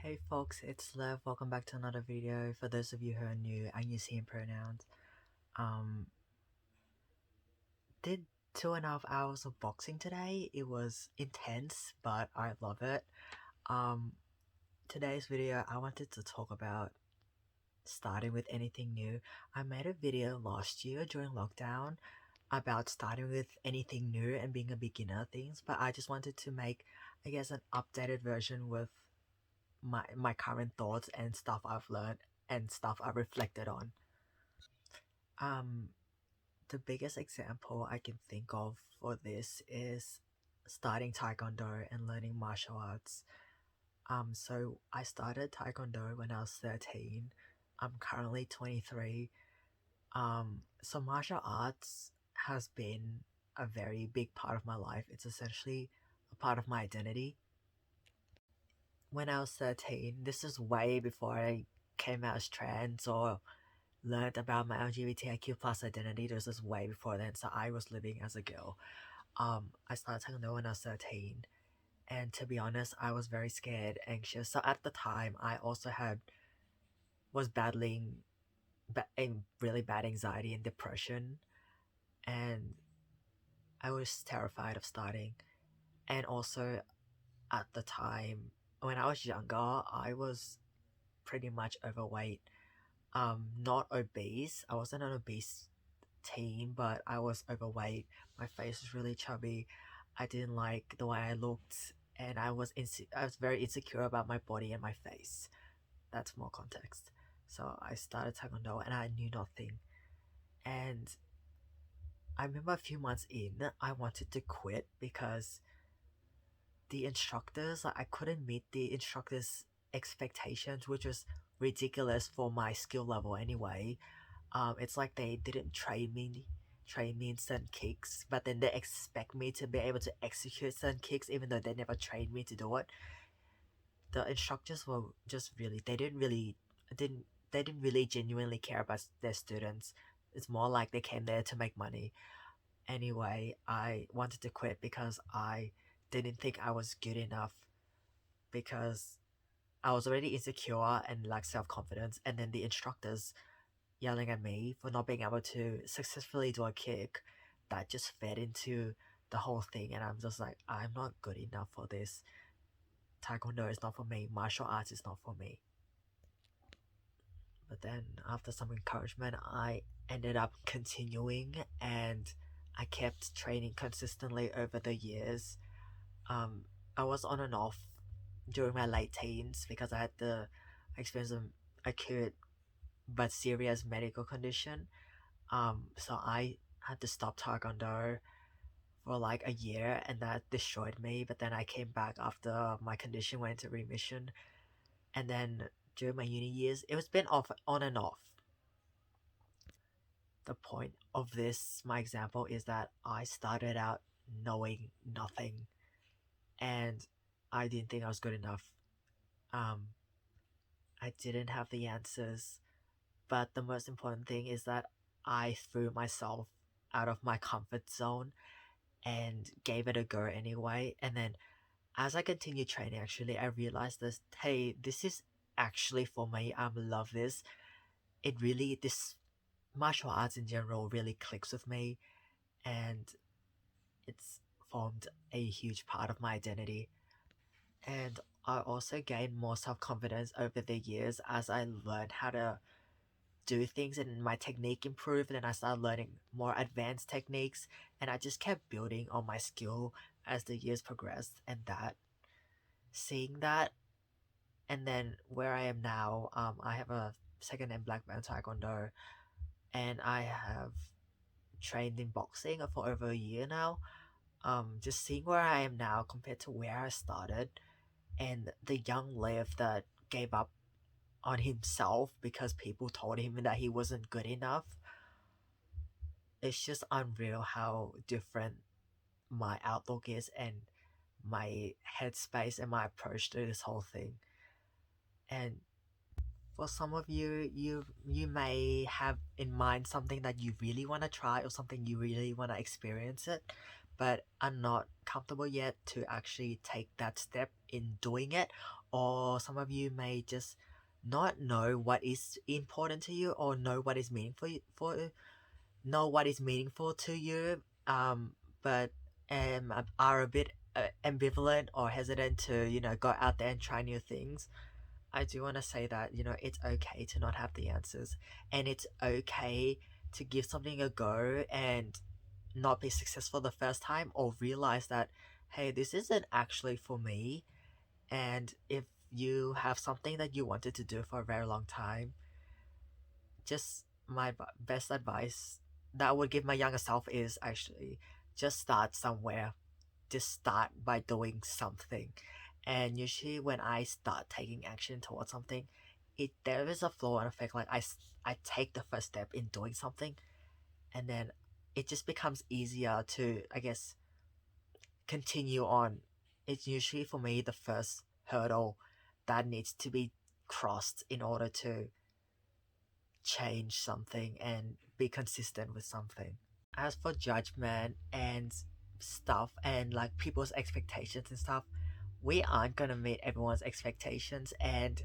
Hey folks, it's Lev. Welcome back to another video. For those of you who are new, I'm using pronouns. Um, did 2.5 hours of boxing today. It was intense, but I love it. Um, Today's video, I wanted to talk about starting with anything new. I made a video last year during lockdown about starting with anything new and being a beginner things, but I just wanted to make, I guess, an updated version with my current thoughts and stuff I've learned and stuff I've reflected on. Um, the biggest example I can think of for this is starting Taekwondo and learning martial arts. So I started Taekwondo when I was 13. I'm currently 23. So martial arts has been a very big part of my life. It's essentially a part of my identity. When I was 13, this is way before I came out as trans or learned about my LGBTIQ plus identity. This is way before then, so I was living as a girl. I started taekwondo when I was 13, and to be honest, I was very scared, anxious. So at the time, I also was battling a really bad anxiety and depression, and I was terrified of starting. And also at the time, when I was younger, I was pretty much overweight. Not obese. I wasn't an obese teen, but I was overweight. My face was really chubby. I didn't like the way I looked, and I was very insecure about my body and my face. That's more context. So I started taekwondo, and I knew nothing. And I remember a few months in, I wanted to quit because the instructors, like, I couldn't meet the instructors' expectations, which was ridiculous for my skill level anyway. It's like they didn't train me in certain kicks, but then they expect me to be able to execute certain kicks even though they never trained me to do it. The instructors were just really didn't they didn't really genuinely care about their students. It's more like they came there to make money. Anyway, I wanted to quit because I didn't think I was good enough because I was already insecure and lacked self-confidence, and then the instructors yelling at me for not being able to successfully do a kick, that just fed into the whole thing, and I'm just like, I'm not good enough for this. Taekwondo is not for me, martial arts is not for me. But then after some encouragement, I ended up continuing, and I kept training consistently over the years. I was on and off during my late teens because I had the experience of acute but serious medical condition. So I had to stop taekwondo for like a year, and that destroyed me. But then I came back after my condition went into remission, and then during my uni years, it was been off on and off. The point of this, my example, is that I started out knowing nothing, and I didn't think I was good enough. Um, I didn't have the answers, but the most important thing is that I threw myself out of my comfort zone and gave it a go anyway. And then as I continued training, actually, I realized this, hey, this is actually for me. I love this. This martial arts in general really clicks with me, and it's formed a huge part of my identity. And I also gained more self-confidence over the years as I learned how to do things and my technique improved, and I started learning more advanced techniques, and I just kept building on my skill as the years progressed. And that seeing that, and then where I am now, I have a second and black belt taekwondo, and I have trained in boxing for over a year now. Just seeing where I am now compared to where I started, and the young Lev that gave up on himself because people told him that he wasn't good enough. It's just unreal how different my outlook is, and my headspace and my approach to this whole thing. And for some of you, you may have in mind something that you really want to try or something you really want to experience it, but are not comfortable yet to actually take that step in doing it, or some of you may just not know what is important to you, or know what is meaningful know what is meaningful to you, but are a bit ambivalent or hesitant to go out there and try new things. I do want to say that it's okay to not have the answers, and it's okay to give something a go and not be successful the first time, or realize that, hey, this isn't actually for me. And if you have something that you wanted to do for a very long time, just my best advice that I would give my younger self is actually just start somewhere. Just start by doing something. And usually when I start taking action towards something, there is a flow and effect. Like I take the first step in doing something, and then it just becomes easier to, I guess, continue on. It's usually for me the first hurdle that needs to be crossed in order to change something and be consistent with something. As for judgment and stuff, and like people's expectations and stuff, we aren't gonna meet everyone's expectations, and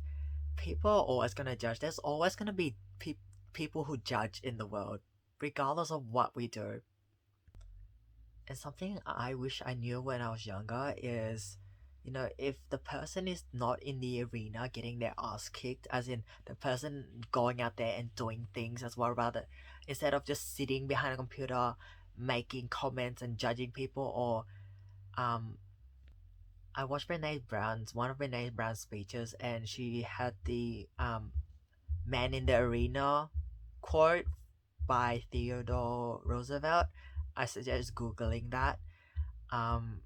people are always gonna judge. There's always gonna be people who judge in the world, regardless of what we do. And something I wish I knew when I was younger is, if the person is not in the arena getting their ass kicked, as in the person going out there and doing things as well, rather, instead of just sitting behind a computer making comments and judging people, or um I watched one of Brene Brown's speeches, and she had the man in the arena quote by Theodore Roosevelt. I suggest googling that. um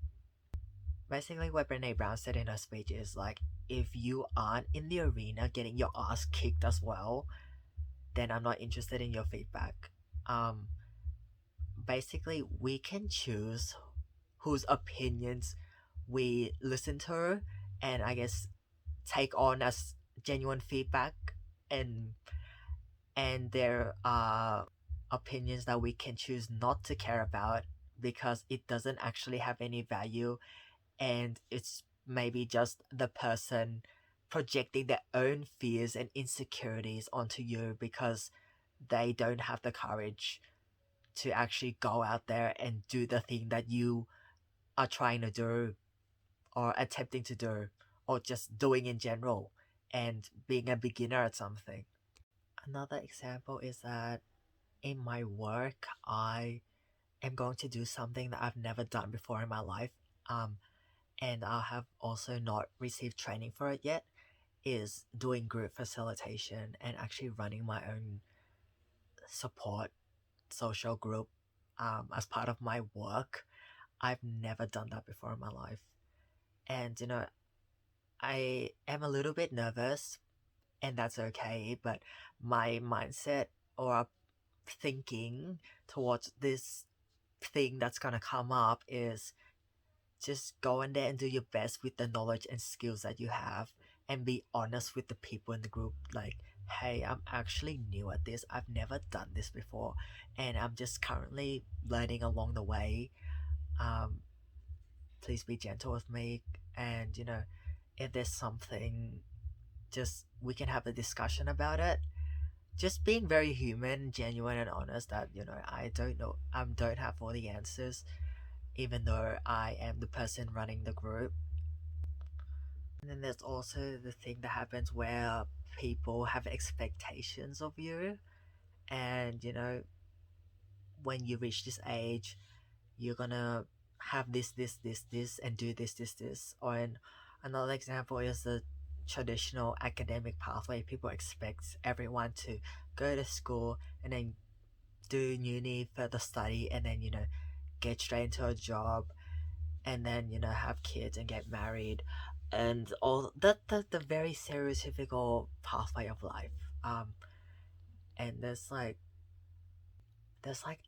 Basically, what Brene Brown said in her speech is like, if you aren't in the arena getting your ass kicked as well, then I'm not interested in your feedback. Um, Basically, we can choose whose opinions we listen to, and I guess take on as genuine feedback, and there are opinions that we can choose not to care about because it doesn't actually have any value, and it's maybe just the person projecting their own fears and insecurities onto you because they don't have the courage to actually go out there and do the thing that you are trying to do, or attempting to do, or just doing in general, and being a beginner at something. Another example is that in my work, I am going to do something that I've never done before in my life. Um, and I have also not received training for it yet, is doing group facilitation and actually running my own support social group as part of my work. I've never done that before in my life. And, I am a little bit nervous, and that's okay, but my mindset or thinking towards this thing that's gonna come up is just go in there and do your best with the knowledge and skills that you have, and be honest with the people in the group. Like, hey, I'm actually new at this, I've never done this before, and I'm just currently learning along the way. um Please be gentle with me, and if there's something, just we can have a discussion about it. Just being very human, genuine, and honest that I don't know, don't have all the answers, even though I am the person running the group. And then there's also the thing that happens where people have expectations of you, and when you reach this age, you're gonna have this, and do this. Or another example is the traditional academic pathway. People expect everyone to go to school and then do uni, further study, and then get straight into a job, and then have kids and get married, and all that, the very stereotypical pathway of life. And there's like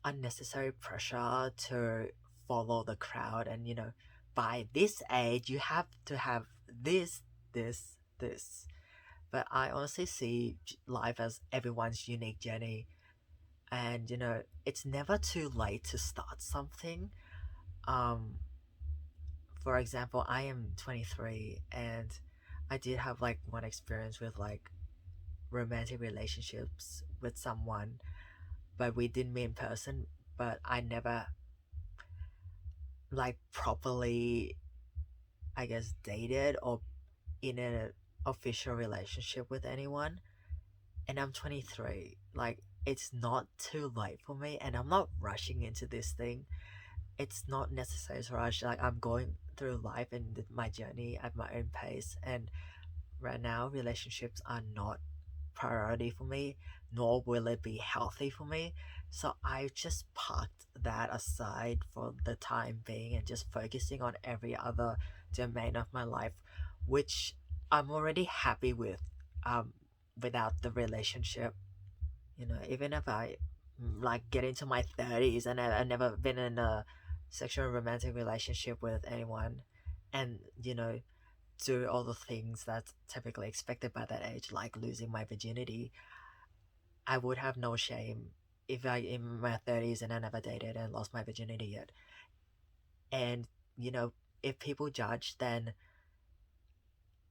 unnecessary pressure to follow the crowd, and by this age you have to have this. But I honestly see life as everyone's unique journey, and it's never too late to start something. um for example, I am 23, and I did have like one experience with like romantic relationships with someone, but we didn't meet in person. But I never like properly, I guess, dated or in an official relationship with anyone. And I'm 23. Like, it's not too late for me, and I'm not rushing into this thing. It's not necessary to rush. Like, I'm going through life and my journey at my own pace. And right now, relationships are not priority for me, nor will it be healthy for me. So I just parked that aside for the time being and just focusing on every other domain of my life, which I'm already happy with um, without the relationship. Even if I like get into my 30s and I've never been in a sexual romantic relationship with anyone, and do all the things that's typically expected by that age, like losing my virginity, I would have no shame if I in my 30s and I never dated and lost my virginity yet. And you know, if people judge, then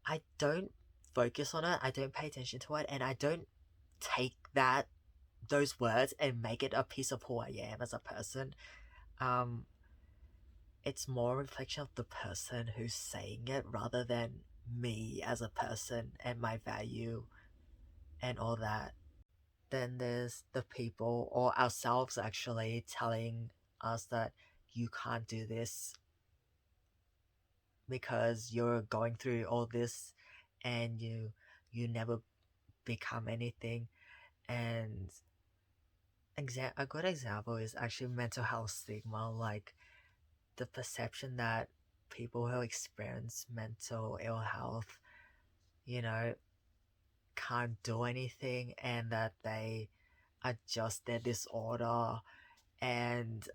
I don't focus on it. I don't pay attention to it, and I don't take those words and make it a piece of who I am as a person. Um, it's more a reflection of the person who's saying it rather than me as a person and my value and all that. Then there's the people or ourselves actually telling us that you can't do this because you're going through all this and you never become anything. And a good example is actually mental health stigma, like the perception that people who experience mental ill health, you know, can't do anything and that they adjust their disorder, and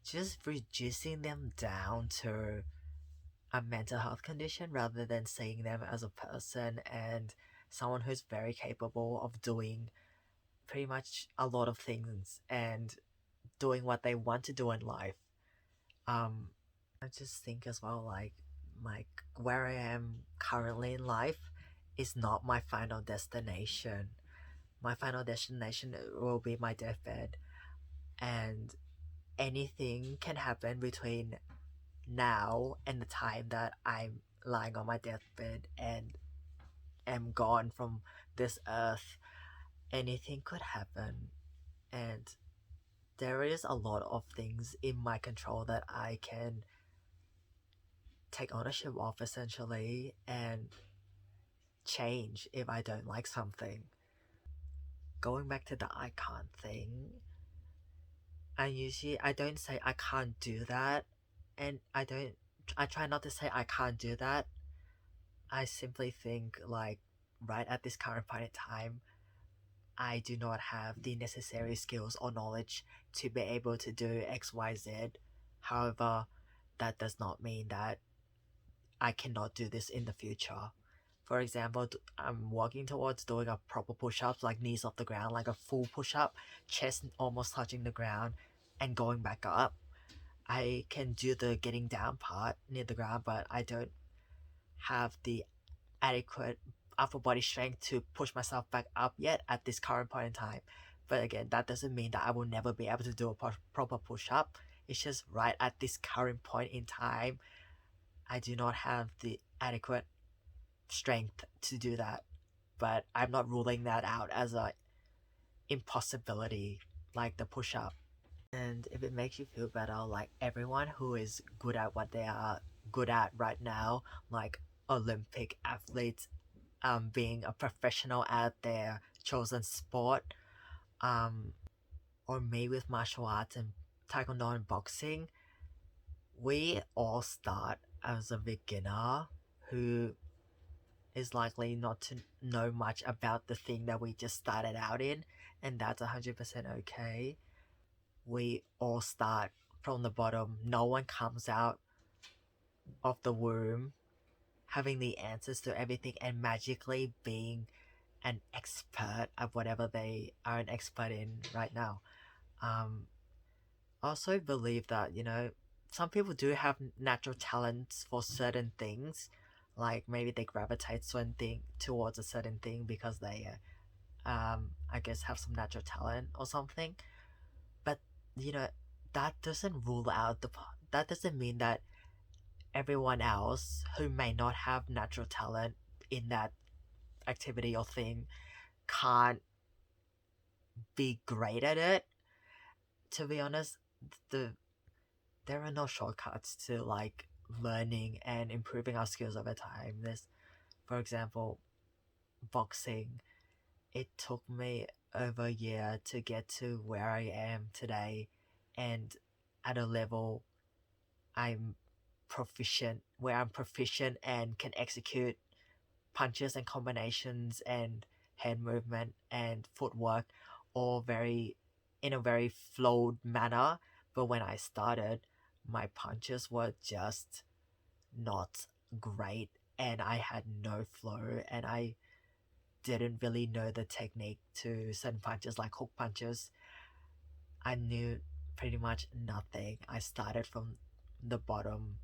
just reducing them down to a mental health condition rather than seeing them as a person and someone who's very capable of doing pretty much a lot of things and doing what they want to do in life. Um, I just think as well, like where I am currently in life is not my final destination. My final destination will be my deathbed, and anything can happen between now and the time that I'm lying on my deathbed and am gone from this earth. Anything could happen, and there is a lot of things in my control that I can take ownership of essentially and change if I don't like something. Going back to the I can't thing, I don't say I can't do that, and I try not to say I can't do that. I simply think like right at this current point in time, I do not have the necessary skills or knowledge to be able to do XYZ. However, that does not mean that I cannot do this in the future. For example, I'm working towards doing a proper push-up, like knees off the ground, like a full push-up, chest almost touching the ground, and going back up. I can do the getting down part near the ground, but I don't have the adequate upper body strength to push myself back up yet at this current point in time. But again, that doesn't mean that I will never be able to do a proper push-up. It's just right at this current point in time, I do not have the adequate strength to do that. But I'm not ruling that out as a impossibility like the push-up. And if it makes you feel better, like everyone who is good at what they are good at right now, like Olympic athletes, being a professional at their chosen sport, um, or me with martial arts and taekwondo and boxing, we all start as a beginner who is likely not to know much about the thing that we just started out in, and that's 100% okay. We all start from the bottom. No one comes out of the womb having the answers to everything and magically being an expert at whatever they are an expert in right now. Um, I also believe that, some people do have natural talents for certain things, like maybe they gravitate certain thing towards a certain thing because they I guess have some natural talent or something. But you know, that doesn't rule out that doesn't mean that everyone else who may not have natural talent in that activity or thing can't be great at it. To be honest, the there are no shortcuts to like learning and improving our skills over time. There's, for example, boxing. It took me over a year to get to where I am today, and at a level I'm I'm proficient and can execute punches and combinations and hand movement and footwork all very in a very flowed manner. But when I started, my punches were just not great, and I had no flow, and I didn't really know the technique to certain punches like hook punches. I knew pretty much nothing. I started from the bottom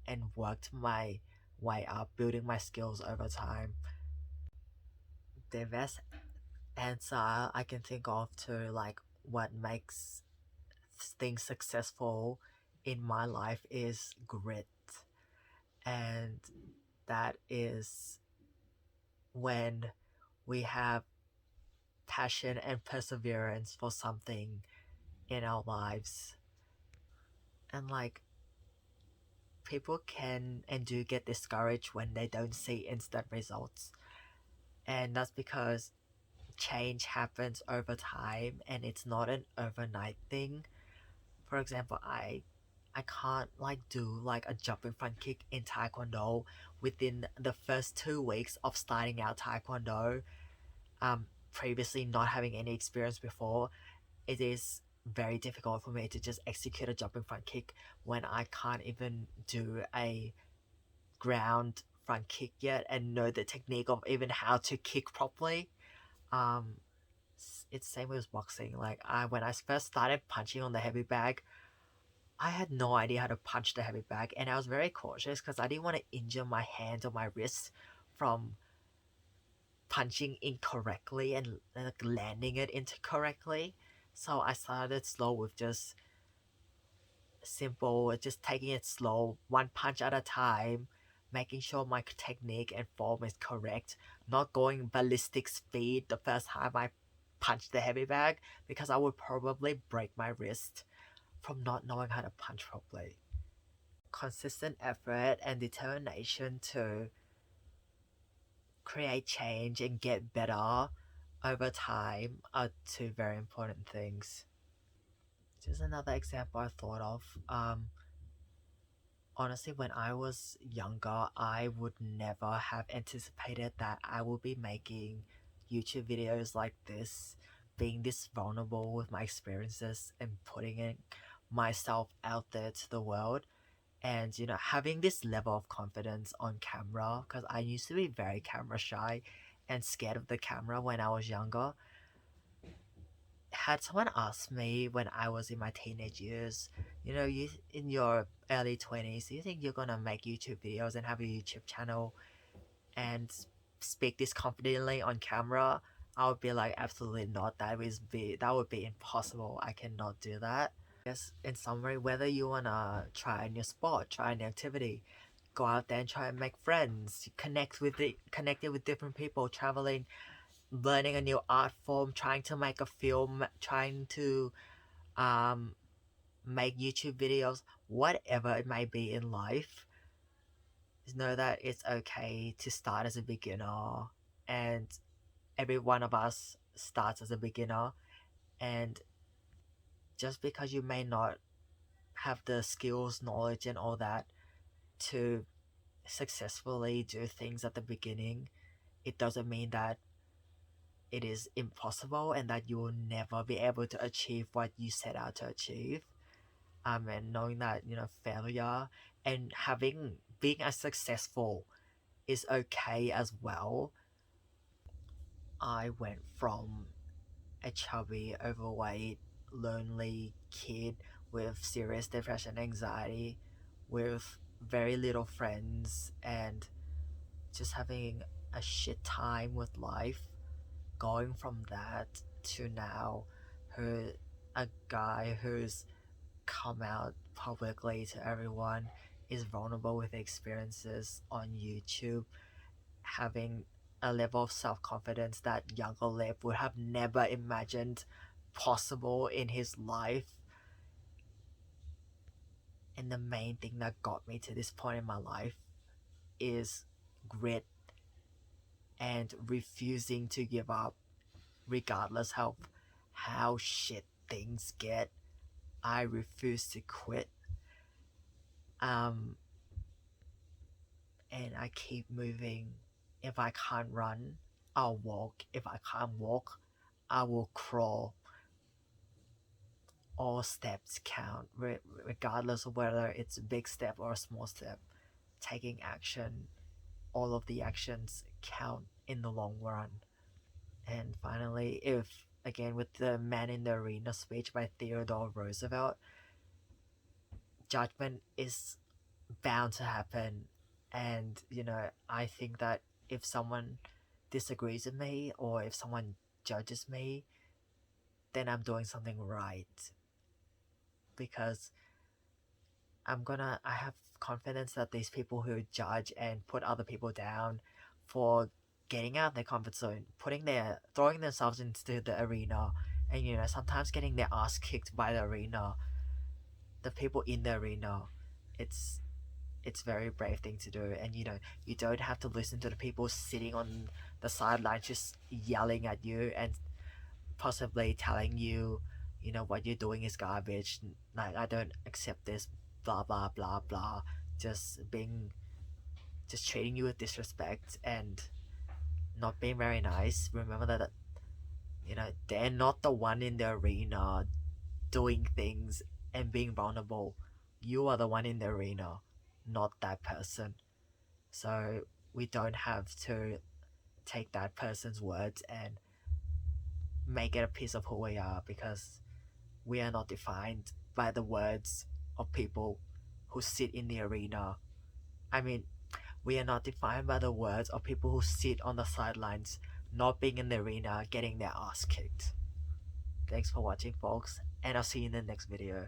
and worked my way up, building my skills over time. The best answer I can think of to like what makes things successful in my life is grit, and that is when we have passion and perseverance for something in our lives. And like people can and do get discouraged when they don't see instant results, and that's because change happens over time and it's not an overnight thing. For example, I can't like do like a jumping front kick in taekwondo within the first 2 weeks of starting out taekwondo. Previously not having any experience before, it is very difficult for me to just execute a jumping front kick when I can't even do a ground front kick yet and know the technique of even how to kick properly. Um, it's same with boxing. Like I when I first started punching on the heavy bag, I had no idea how to punch the heavy bag, and I was very cautious because I didn't want to injure my hand or my wrist from punching incorrectly and like landing it incorrectly. So I started slow with just simple, just taking it slow, one punch at a time, making sure my technique and form is correct, not going ballistic speed the first time I punch the heavy bag because I would probably break my wrist from not knowing how to punch properly. Consistent effort and determination to create change and get better over time are two very important things. Just another example I thought of. Honestly, when I was younger, I would never have anticipated that I would be making YouTube videos like this, being this vulnerable with my experiences and putting it myself out there to the world. And having this level of confidence on camera, because I used to be very camera shy and scared of the camera when I was younger. Had someone asked me when I was in my teenage years, you in your early 20s, do you think you're gonna make YouTube videos and have a YouTube channel and speak this confidently on camera? I would be like, absolutely not. That would be impossible. I cannot do that. Yes, in summary, whether you wanna try a new sport, try a new activity, go out there and try and make friends, connect it with different people, traveling, learning a new art form, trying to make a film, trying to um make YouTube videos, whatever it may be in life, just know that it's okay to start as a beginner, and every one of us starts as a beginner. And just because you may not have the skills, knowledge, and all that to successfully do things at the beginning, it doesn't mean that it is impossible and that you will never be able to achieve what you set out to achieve. And knowing that failure and having being as successful is okay as well. I went from a chubby, overweight, lonely kid with serious depression, anxiety, with very little friends, and just having a shit time with life. Going from that to now, who a guy who's come out publicly to everyone, is vulnerable with experiences on YouTube, having a level of self confidence that younger Lip would have never imagined possible in his life. And the main thing that got me to this point in my life is grit and refusing to give up regardless of how shit things get. I refuse to quit. Um and I keep moving. If I can't run, I'll walk. If I can't walk, I will crawl. All steps count, regardless of whether it's a big step or a small step. Taking action, all of the actions count in the long run. And finally, if again with the Man in the Arena speech by Theodore Roosevelt, judgment is bound to happen. And I think that if someone disagrees with me or if someone judges me, then I'm doing something right, because I have confidence that these people who judge and put other people down for getting out of their comfort zone, throwing themselves into the arena, and sometimes getting their ass kicked by the arena, the people in the arena, it's very brave thing to do. And you don't have to listen to the people sitting on the sidelines just yelling at you and possibly telling you, what you're doing is garbage, like I don't accept this, blah blah blah blah, just treating you with disrespect and not being very nice. Remember that they're not the one in the arena doing things and being vulnerable. You are the one in the arena, not that person. So we don't have to take that person's words and make it a piece of who we are, because we are not defined by the words of people who sit in the arena. I mean, we are not defined by the words of people who sit on the sidelines, not being in the arena, getting their ass kicked. Thanks for watching, folks, and I'll see you in the next video.